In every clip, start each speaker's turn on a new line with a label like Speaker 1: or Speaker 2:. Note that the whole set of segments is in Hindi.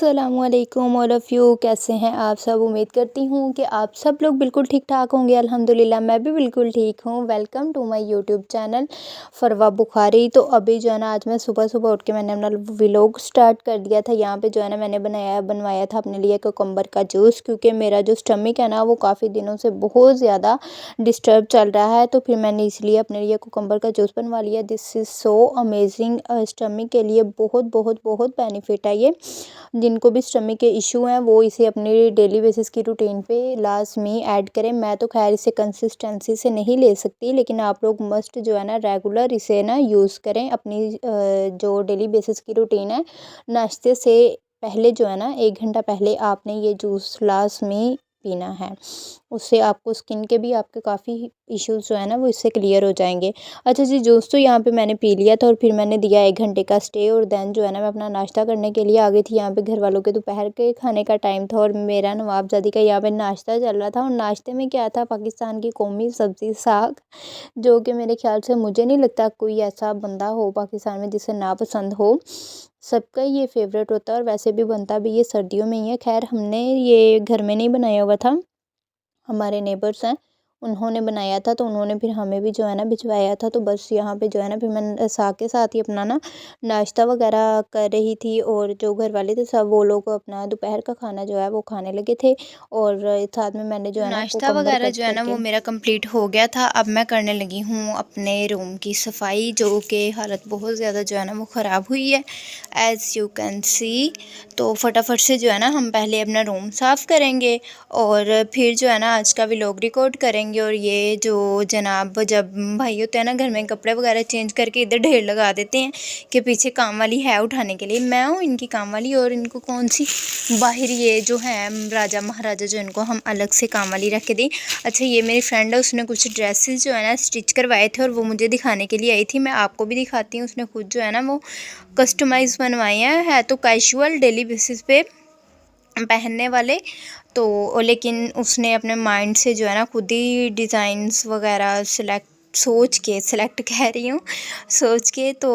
Speaker 1: अस्सलामुअलैकुम ऑल ऑफ़ यू। कैसे हैं आप सब? उम्मीद करती हूँ कि आप सब लोग बिल्कुल ठीक ठाक होंगे। अल्हम्दुलिल्लाह मैं भी बिल्कुल ठीक हूँ। Welcome to my YouTube channel Farwa Bukhari. तो अभी जो है ना, आज मैं सुबह उठ के मैंने अपना व्लॉग स्टार्ट कर दिया था। यहाँ पे जो है ना, मैंने बनवाया था अपने लिए कुकम्बर का जूस, क्योंकि मेरा जो स्टमक है ना, वो काफ़ी दिनों से बहुत ज़्यादा डिस्टर्ब चल रहा है। तो फिर मैंने इसलिए अपने लिए कुकम्बर का जूस बनवा लिया। This is so amazing. Stomach के लिए बहुत बहुत बहुत बेनिफिट है ये। जिनको भी स्टमक के इशू हैं वो इसे अपनी डेली बेसिस की रूटीन पे लाजमी ऐड करें। मैं तो खैर इसे कंसिस्टेंसी से नहीं ले सकती, लेकिन आप लोग मस्ट जो है ना, रेगुलर इसे ना यूज़ करें अपनी जो डेली बेसिस की रूटीन है। नाश्ते से पहले जो है ना, 1 घंटा पहले आपने ये जूस लाजमी पीना है। उससे आपको स्किन के भी आपके काफ़ी इश्यूज़ जो है ना, वो इससे क्लियर हो जाएंगे। अच्छा जी, जूस तो यहाँ पे मैंने पी लिया था और फिर मैंने दिया 1 घंटे का स्टे, और देन जो है ना, मैं अपना नाश्ता करने के लिए आ गई थी। यहाँ पे घर वालों के दोपहर के खाने का टाइम था और मेरा नवाबजादी का यहाँ पे नाश्ता चल रहा था। और नाश्ते में क्या था? पाकिस्तान की कौमी सब्ज़ी साग, जो कि मेरे ख्याल से, मुझे नहीं लगता कोई ऐसा बंदा हो पाकिस्तान में जिसे ना पसंद हो। सबका ये फेवरेट होता है और वैसे भी बनता भी ये सर्दियों में ही है। खैर, हमने ये घर में नहीं बनाया हुआ था, हमारे नेबर्स हैं उन्होंने बनाया था, तो उन्होंने फिर हमें भी जो है ना भिजवाया था। तो बस यहाँ पे जो है ना, फिर मैं साग के साथ ही अपना ना नाश्ता वगैरह कर रही थी, और जो घर वाले थे सब वो लोग अपना दोपहर का खाना जो है वो खाने लगे थे। और साथ में मैंने जो है ना
Speaker 2: नाश्ता
Speaker 1: कुकम्बर
Speaker 2: वगैरह
Speaker 1: कट
Speaker 2: जो है ना, वो
Speaker 1: करके।
Speaker 2: मेरा कंप्लीट हो गया था। अब मैं करने लगी हूँ अपने रूम की सफाई, जो कि हालत बहुत ज़्यादा जो है ना वो ख़राब हुई है, एज़ यू कैन सी। तो फटाफट से जो है ना, हम पहले अपना रूम साफ़ करेंगे और फिर जो है ना, आज का व्लॉग रिकॉर्ड करेंगे। और ये जो जनाब, जब भाई होते हैं ना घर में, कपड़े वगैरह चेंज करके इधर ढेर लगा देते हैं कि पीछे काम वाली है उठाने के लिए। मैं हूँ इनकी काम वाली, और इनको कौन सी बाहर ये जो है राजा महाराजा, जो इनको हम अलग से काम वाली रख के दी। अच्छा, ये मेरी फ्रेंड है, उसने कुछ ड्रेसेस जो है ना स्टिच करवाए थे और वो मुझे दिखाने के लिए आई थी। मैं आपको भी दिखाती हूँ। उसने खुद जो है ना वो कस्टमाइज़ बनवाए हैं, है तो कैजुअल डेली बेसिस पे पहनने वाले। तो लेकिन उसने अपने माइंड से जो है ना खुद ही डिज़ाइंस वगैरह सेलेक्ट कह रही हूँ, सोच के तो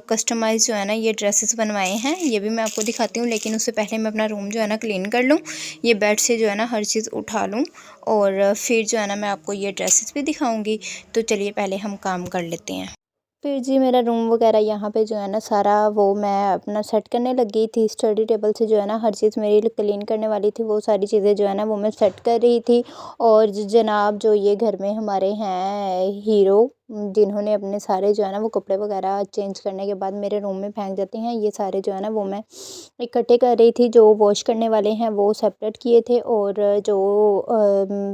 Speaker 2: कस्टमाइज़ जो है ना ये ड्रेसेस बनवाए हैं। ये भी मैं आपको दिखाती हूँ, लेकिन उससे पहले मैं अपना रूम जो है ना क्लीन कर लूँ, ये बेड से जो है ना हर चीज़ उठा लूँ, और फिर जो है ना मैं आपको ये ड्रेसेस भी दिखाऊँगी। तो चलिए पहले हम काम कर लेते हैं।
Speaker 1: फिर जी, मेरा रूम वगैरह यहाँ पे जो है ना सारा वो मैं अपना सेट करने लग गई थी। स्टडी टेबल से जो है ना हर चीज़ मेरी क्लीन करने वाली थी, वो सारी चीज़ें जो है ना वो मैं सेट कर रही थी। और जनाब जो ये घर में हमारे हैं हीरो, जिन्होंने अपने सारे जो है ना वो कपड़े वगैरह चेंज करने के बाद मेरे रूम में फेंक देते हैं, ये सारे जो है ना वो मैं इकट्ठे कर रही थी। जो वॉश करने वाले हैं वो सेपरेट किए थे, और जो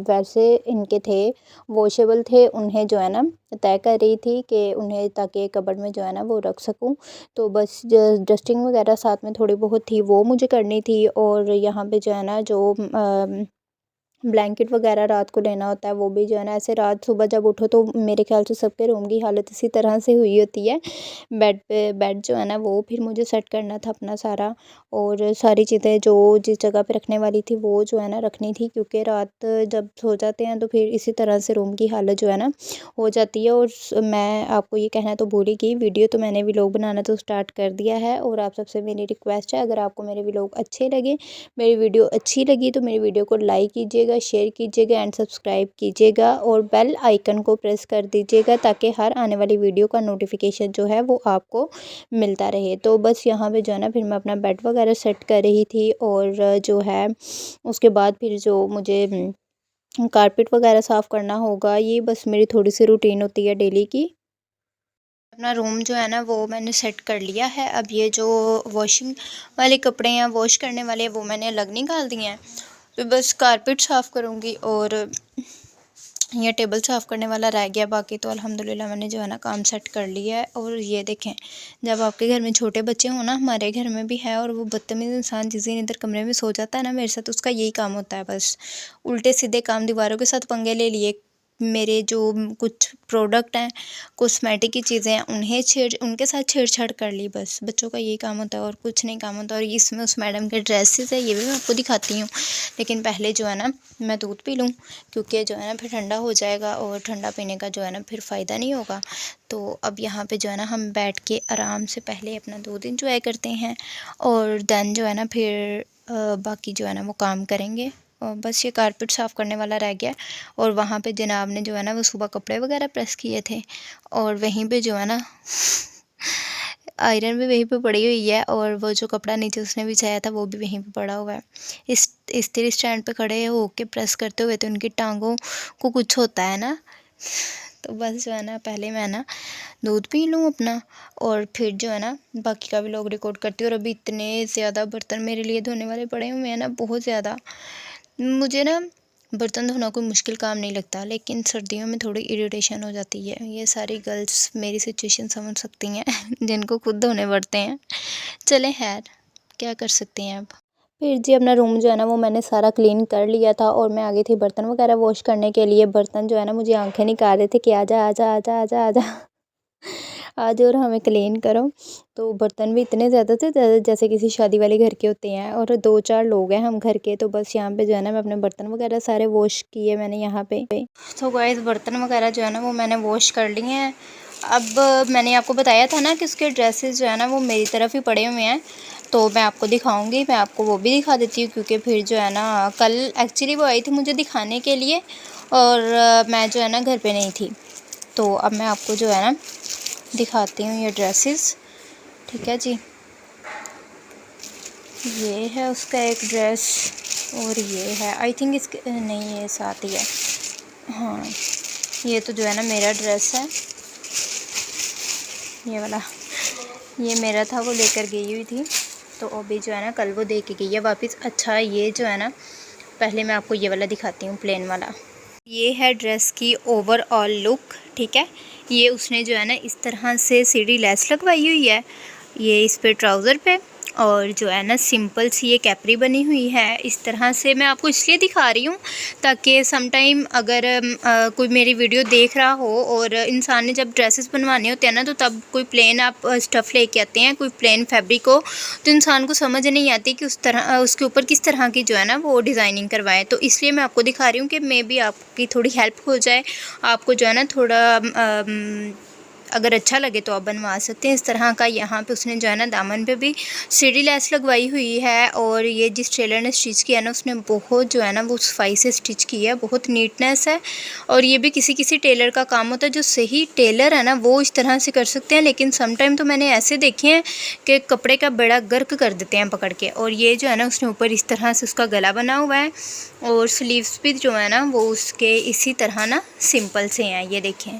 Speaker 1: वैसे इनके थे वॉशेबल थे, उन्हें जो है ना तय कर रही थी कि उन्हें, ताकि कबर्ड में जो है ना वो रख सकूं। तो बस डस्टिंग वगैरह साथ में थोड़ी बहुत थी, वो मुझे करनी थी। और यहाँ पे जो है ना, जो ब्लैंकेट वगैरह रात को लेना होता है, वो भी जो है ना, ऐसे रात सुबह जब उठो तो मेरे ख्याल से सबके रूम की हालत इसी तरह से हुई होती है। बेड जो है ना वो फिर मुझे सेट करना था अपना सारा, और सारी चीज़ें जो जिस जगह पे रखने वाली थी वो जो है ना रखनी थी, क्योंकि रात जब सो जाते हैं तो फिर इसी तरह से रूम की हालत जो है ना हो जाती है। और मैं आपको ये कहना तो भूल ही गई, वीडियो तो मैंने व्लॉग बनाना तो स्टार्ट कर दिया है, और आप सबसे मेरी रिक्वेस्ट है, अगर आपको मेरे व्लॉग अच्छे लगे, मेरी वीडियो अच्छी लगी, तो मेरी वीडियो को लाइक कीजिएगा, शेयर कीजिएगा एंड सब्सक्राइब कीजिएगा, और बेल आइकन को प्रेस कर दीजिएगा, ताकि हर आने वाली वीडियो का नोटिफिकेशन जो है वो आपको मिलता रहे। तो बस यहाँ पे जो है ना, फिर मैं अपना बेड वगैरह सेट कर रही थी, और जो है उसके बाद फिर जो मुझे कारपेट वगैरह साफ़ करना होगा, ये बस मेरी थोड़ी सी रूटीन होती है डेली की।
Speaker 2: अपना रूम जो है ना वो मैंने सेट कर लिया है। अब ये जो वॉशिंग वाले कपड़े हैं, वॉश करने वाले, वो मैंने अलग निकाल दिए हैं। तो बस कारपेट साफ़ करूँगी, और ये टेबल साफ़ करने वाला रह गया। बाकी तो अल्हम्दुलिल्लाह मैंने जो है ना काम सेट कर लिया है। और ये देखें, जब आपके घर में छोटे बच्चे हों ना, हमारे घर में भी है, और वो बदतमीज़ इंसान जिस दिन इधर कमरे में सो जाता है ना मेरे साथ, उसका यही काम होता है, बस उल्टे सीधे काम, दीवारों के साथ पंगे ले लिए, मेरे जो कुछ प्रोडक्ट हैं, कॉस्मेटिक की चीज़ें हैं, उनके साथ छेड़छाड़ कर ली। बस बच्चों का यही काम होता है और कुछ नहीं काम होता। और इसमें उस मैडम के ड्रेसेस है, ये भी मैं आपको दिखाती हूँ। लेकिन पहले जो है ना मैं दूध पी लूँ, क्योंकि जो है ना फिर ठंडा हो जाएगा और ठंडा पीने का जो है ना फिर फ़ायदा नहीं होगा। तो अब यहाँ पे जो है ना हम बैठ के आराम से पहले अपना दूध इंजॉय करते हैं और देन जो है ना फिर बाकी जो है ना वो काम करेंगे। और बस ये कारपेट साफ़ करने वाला रह गया और वहाँ पे जनाब ने जो है ना वो सुबह कपड़े वगैरह प्रेस किए थे और वहीं पे जो है ना आयरन भी वहीं पे पड़ी हुई है और वो जो कपड़ा नीचे उसने बिछाया था वो भी वहीं पे पड़ा हुआ है। इस इस्त्री स्टैंड पे खड़े होके प्रेस करते हुए तो उनकी टांगों को कुछ होता है ना। तो बस जो है ना पहले मैं ना दूध पी लूँ अपना और फिर जो है ना बाकी का भी लोग रिकॉर्ड करती हूँ। और अभी इतने ज़्यादा बर्तन मेरे लिए धोने वाले पड़े हुए हैं ना, बहुत ज़्यादा। मुझे ना बर्तन धोना कोई मुश्किल काम नहीं लगता, लेकिन सर्दियों में थोड़ी इरिटेशन हो जाती है। ये सारी गर्ल्स मेरी सिचुएशन समझ सकती हैं जिनको खुद धोने पड़ते हैं। चलें खैर, क्या कर सकते हैं अब।
Speaker 1: फिर जी अपना रूम जो है ना वो मैंने सारा क्लीन कर लिया था और मैं आ गई थी बर्तन वगैरह वॉश करने के लिए। बर्तन जो है ना मुझे आंखें निकाल रहे थे कि आजा आजा आजा आजा आजा आ जाओ और हमें क्लीन करो। तो बर्तन भी इतने ज़्यादा थे जैसे किसी शादी वाले घर के होते हैं और 2-4 लोग हैं हम घर के। तो बस यहाँ पे जो है ना मैं अपने बर्तन वगैरह सारे वॉश किए मैंने यहाँ पे।
Speaker 2: तो गाइस बर्तन वगैरह जो है ना वो मैंने वॉश कर लिए हैं। अब मैंने आपको बताया था ना कि उसके ड्रेसेस जो है ना वो मेरी तरफ ही पड़े हुए हैं, तो मैं आपको दिखाऊंगी। मैं आपको वो भी दिखा देती हूँ, क्योंकि फिर जो है ना कल एक्चुअली वो आई थी मुझे दिखाने के लिए और मैं जो है ना घर पे नहीं थी। तो अब मैं आपको जो है ना दिखाती हूँ ये ड्रेसेस, ठीक है जी। ये है उसका एक ड्रेस और ये है, आई थिंक इसके नहीं ये साथ ही है। हाँ ये तो जो है ना मेरा ड्रेस है, ये वाला ये मेरा था, वो लेकर गई हुई थी। तो अभी जो है ना कल वो दे के गई है वापस। अच्छा ये जो है ना पहले मैं आपको ये वाला दिखाती हूँ, प्लेन वाला। ये है ड्रेस की ओवरऑल लुक, ठीक है। ये उसने जो है ना इस तरह से सीढ़ी लेस लगवाई हुई है, ये इस पे ट्राउज़र पे, और जो है ना सिंपल सी ये कैपरी बनी हुई है। इस तरह से मैं आपको इसलिए दिखा रही हूँ ताकि सम टाइम अगर कोई मेरी वीडियो देख रहा हो और इंसान ने जब ड्रेसेस बनवाने होते हैं ना, तो तब कोई प्लेन आप स्टफ़ लेके आते हैं, कोई प्लेन फैब्रिक हो, तो इंसान को समझ नहीं आती कि उस तरह उसके ऊपर किस तरह की जो है ना वो डिज़ाइनिंग करवाएं। तो इसलिए मैं आपको दिखा रही हूँ कि मे बी आपकी थोड़ी हेल्प हो जाए, आपको जो है ना थोड़ा अगर अच्छा लगे तो आप बनवा सकते हैं इस तरह का। यहाँ पे उसने जो है ना दामन पे भी सीढ़ी लेस लगवाई हुई है और ये जिस टेलर ने स्टिच किया ना उसने बहुत जो है ना वो सफाई से स्टिच किया है, बहुत नीटनेस है। और ये भी किसी किसी टेलर का काम होता है, जो सही टेलर है ना वो इस तरह से कर सकते हैं। लेकिन सम टाइम तो मैंने ऐसे देखे हैं कि कपड़े का बड़ा गर्क कर देते हैं पकड़ के। और ये जो है ना उसने ऊपर इस तरह से उसका गला बना हुआ है और स्लीव्स भी जो है ना वो उसके इसी तरह ना सिंपल से हैं, ये देखें।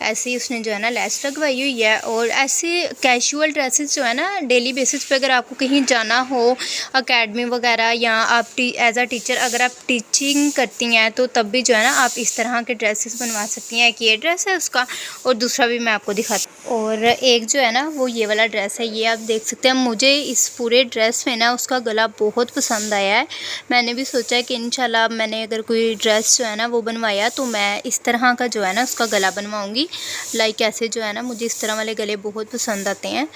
Speaker 2: ऐसे ही उसने जो है ना लेस लगवाई हुई है। और ऐसे कैजुअल ड्रेसेस जो है ना डेली बेसिस पे अगर आपको कहीं जाना हो, एकेडमी वगैरह, या आप एज अ टीचर अगर आप टीचिंग करती हैं तो तब भी जो है ना आप इस तरह के ड्रेसेस बनवा सकती हैं। एक ये ड्रेस है उसका और दूसरा भी मैं आपको दिखाती हूँ। और एक जो है ना वो ये वाला ड्रेस है, ये आप देख सकते हैं। मुझे इस पूरे ड्रेस में ना उसका गला बहुत पसंद आया है। मैंने भी सोचा है कि इंशाल्लाह मैंने अगर कोई ड्रेस जो है ना वो बनवाया तो मैं इस तरह का जो है ना उसका गला बनवाऊँगी। लाइक ऐसे जो है ना मुझे इस तरह वाले गले बहुत पसंद आते हैं।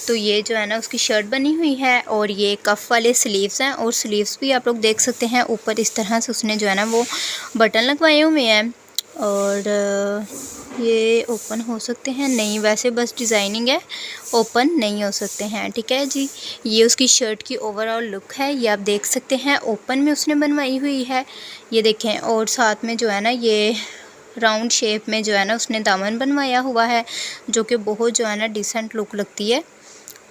Speaker 2: तो ये जो है ना उसकी शर्ट बनी हुई है और ये कफ वाले स्लीव्स हैं और स्लीव्स भी आप लोग देख सकते हैं। ऊपर इस तरह से उसने जो है ना वो बटन लगवाए हुए हैं और ये ओपन हो सकते हैं, नहीं वैसे बस डिज़ाइनिंग है, ओपन नहीं हो सकते हैं, ठीक है जी। ये उसकी शर्ट की ओवरऑल लुक है, ये आप देख सकते हैं। ओपन में उसने बनवाई हुई है, ये देखें। और साथ में जो है ना ये राउंड शेप में जो है ना उसने दामन बनवाया हुआ है, जो कि बहुत जो है ना डिसेंट लुक लगती है।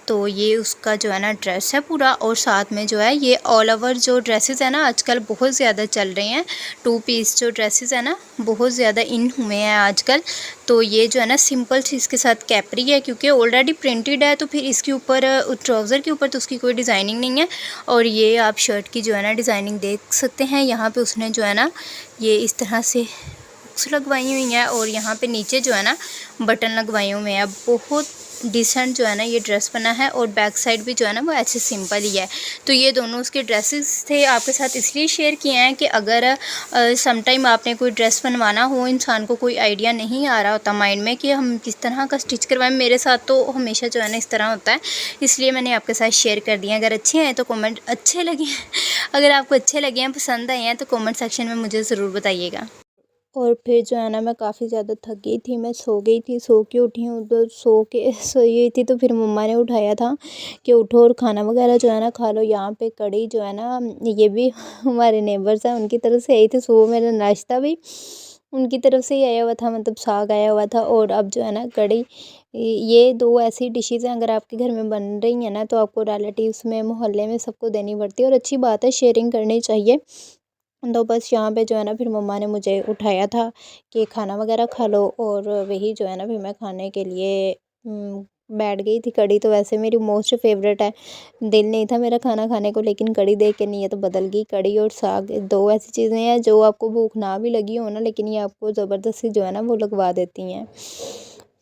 Speaker 2: तो ये उसका जो है ना ड्रेस है पूरा। और साथ में जो है ये ऑल ओवर जो ड्रेसेस है ना आजकल बहुत ज़्यादा चल रहे हैं, 2 पीस जो ड्रेसेस है ना बहुत ज़्यादा इन हुए हैं आजकल। तो ये जो है ना सिंपल सी इसके साथ कैपरी है, क्योंकि ऑलरेडी प्रिंटेड है, तो फिर इसके ऊपर ट्राउज़र के ऊपर तो उसकी कोई डिज़ाइनिंग नहीं है। और ये आप शर्ट की जो है ना डिज़ाइनिंग देख सकते हैं। यहाँ पे उसने जो है ना ये इस तरह से लगवाई हुई हैं और यहाँ पे नीचे जो है ना बटन लगवाए हुए हैं। बहुत डिसेंट जो है ना ये ड्रेस बना है और बैक साइड भी जो है ना वो ऐसे सिंपल ही है। तो ये दोनों उसके ड्रेसेस थे, आपके साथ इसलिए शेयर किए हैं कि अगर सम टाइम आपने कोई ड्रेस बनवाना हो, इंसान को कोई आइडिया नहीं आ रहा होता माइंड में कि हम किस तरह का स्टिच करवाएं। मेरे साथ तो हमेशा जो है ना इस तरह होता है, इसलिए मैंने आपके साथ शेयर कर दिया। अगर अच्छे हैं तो कमेंट अच्छे लगे अगर आपको अच्छे लगे हैं, पसंद आए हैं तो कमेंट सेक्शन में मुझे ज़रूर बताइएगा।
Speaker 1: और फिर जो है ना मैं काफ़ी ज़्यादा थक गई थी, मैं सो गई थी, सो के उठी हूँ तो सो के सोई हुई थी तो फिर मम्मा ने उठाया था कि उठो और खाना वगैरह जो है ना खा लो। यहाँ पे कढ़ी जो है ना ये भी हमारे नेबर्स हैं, उनकी तरफ से आई थी। सुबह मेरा नाश्ता भी उनकी तरफ से ही आया हुआ था, मतलब साग आया हुआ था। और अब जो है ना कढ़ी, ये दो ऐसी डिशेज़ हैं अगर आपके घर में बन रही हैं ना तो आपको रिलेटिव्स में, मोहल्ले में सबको देनी पड़ती है। और अच्छी बात है, शेयरिंग करनी चाहिए। तो बस यहाँ पे जो है ना फिर मम्मा ने मुझे उठाया था कि खाना वगैरह खा लो। और वही जो है ना फिर मैं खाने के लिए बैठ गई थी। कढ़ी तो वैसे मेरी मोस्ट फेवरेट है, दिल नहीं था मेरा खाना खाने को, लेकिन कढ़ी देख के नीयत बदल गई। कढ़ी और साग दो ऐसी चीज़ें हैं जो आपको भूख ना भी लगी हो ना, लेकिन ये आपको ज़बरदस्ती जो है ना वो लगवा देती हैं।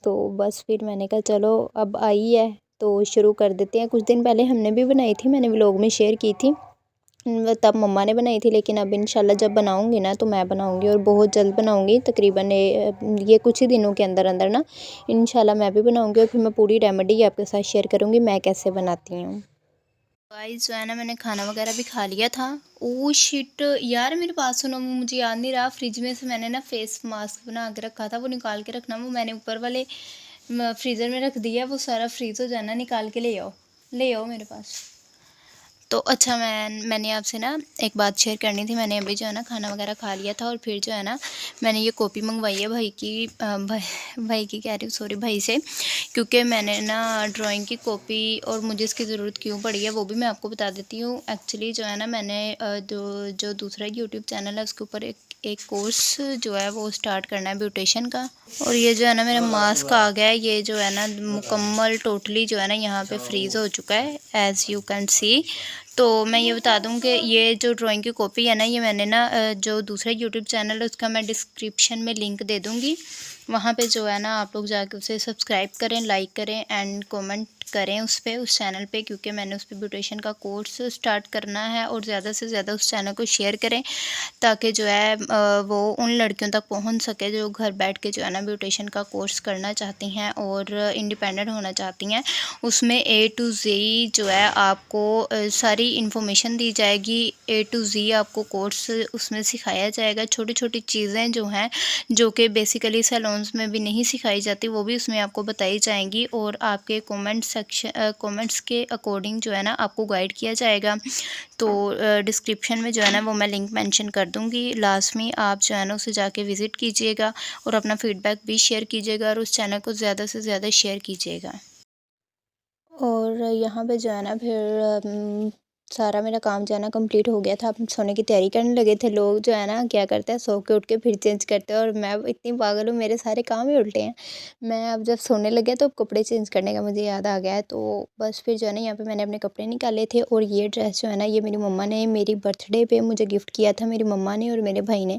Speaker 1: तो बस फिर मैंने कहा चलो अब आई है तो शुरू कर देते हैं। कुछ दिन पहले हमने भी बनाई थी, मैंने व्लॉग में शेयर की थी। तब मम्मा ने बनाई थी, लेकिन अब इंशाल्लाह जब बनाऊंगी ना तो मैं बनाऊंगी और बहुत जल्द बनाऊंगी। तकरीबन ये कुछ ही दिनों के अंदर अंदर ना इंशाल्लाह मैं भी बनाऊंगी और फिर मैं पूरी रेमेडी आपके साथ शेयर करूंगी मैं कैसे बनाती हूँ।
Speaker 2: गाइस जो है ना मैंने खाना वगैरह भी खा लिया था। ओ शिट यार, मेरी बात सुनो, मुझे याद नहीं रहा, फ्रिज में से मैंने ना फेस मास्क बना के रखा था, वो निकाल के रखना। वो मैंने ऊपर वाले फ्रीज़र में रख दिया, वो सारा फ्रीज़ हो जाना, निकाल के ले आओ मेरे पास। तो अच्छा, मैंने आपसे ना एक बात शेयर करनी थी। मैंने अभी जो है ना खाना वगैरह खा लिया था और फिर जो है ना मैंने ये कॉपी मंगवाई है भाई की कह रही हूँ, सॉरी, भाई से। क्योंकि मैंने ना ड्राइंग की कॉपी, और मुझे इसकी ज़रूरत क्यों पड़ी है वो भी मैं आपको बता देती हूँ। एक्चुअली जो है ना मैंने जो दूसरा यूट्यूब चैनल है उसके ऊपर एक कोर्स जो है वो स्टार्ट करना है ब्यूटिशन का। और ये जो है ना मेरा मास्क आ गया है, ये जो है ना मुकम्मल टोटली जो है ना यहाँ पे फ्रीज़ हो चुका है, एज़ यू कैन सी। तो मैं ये बता दूं कि ये जो ड्राइंग की कॉपी है ना, ये मैंने ना जो दूसरा यूट्यूब चैनल है उसका मैं डिस्क्रिप्शन में लिंक दे दूँगी। वहाँ पे जो है ना आप लोग जाके उसे सब्सक्राइब करें, लाइक करें एंड कमेंट करें उस चैनल पे, क्योंकि मैंने उस पर ब्यूटिशन का कोर्स स्टार्ट करना है। और ज़्यादा से ज़्यादा उस चैनल को शेयर करें ताकि जो है वो उन लड़कियों तक पहुंच सके जो घर बैठ के जो है ना ब्यूटिशन का कोर्स करना चाहती हैं और इंडिपेंडेंट होना चाहती हैं। उसमें A to Z जो है आपको सारी इन्फॉर्मेशन दी जाएगी। A to Z आपको कोर्स उसमें सिखाया जाएगा। छोटी छोटी चीज़ें जो हैं जो कि बेसिकली सैलून्स में भी नहीं सिखाई जाती, वो भी उसमें आपको बताई जाएंगी। और आपके कमेंट्स के अकॉर्डिंग जो है ना आपको गाइड किया जाएगा। तो डिस्क्रिप्शन में जो है ना वो मैं लिंक मेंशन कर दूँगी। लास्ट में आप जो है ना उसे जाके विज़िट कीजिएगा और अपना फ़ीडबैक भी शेयर कीजिएगा और उस चैनल को ज़्यादा से ज़्यादा शेयर कीजिएगा।
Speaker 1: और यहाँ पे जो है ना फिर सारा मेरा काम जो है ना कंप्लीट हो गया था। अब सोने की तैयारी करने लगे थे। लोग जो है ना क्या करते हैं, सो के उठ के फिर चेंज करते हैं और मैं इतनी पागल हूँ, मेरे सारे काम ही उल्टे हैं। मैं अब जब सोने लगे तो अब कपड़े चेंज करने का मुझे याद आ गया है। तो बस फिर जो है ना यहाँ पे मैंने अपने कपड़े निकाले थे। और ये ड्रेस जो है ना ये मेरी मम्मा ने मेरी बर्थडे पे मुझे गिफ्ट किया था। मेरी मम्मा ने और मेरे भाई ने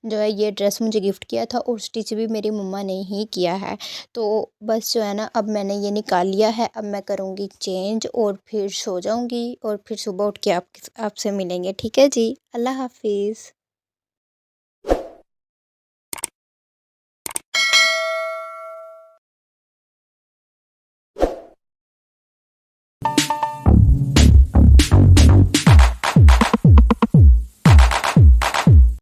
Speaker 1: जो है ये ड्रेस मुझे गिफ्ट किया था और स्टिच भी मेरी मम्मा ने ही किया है। तो बस जो है ना अब मैंने ये निकाल लिया है। अब मैं करूँगी चेंज और फिर सो जाऊँगी और फिर सुबह उठ के आपसे मिलेंगे। ठीक है जी, अल्लाह हाफिज़।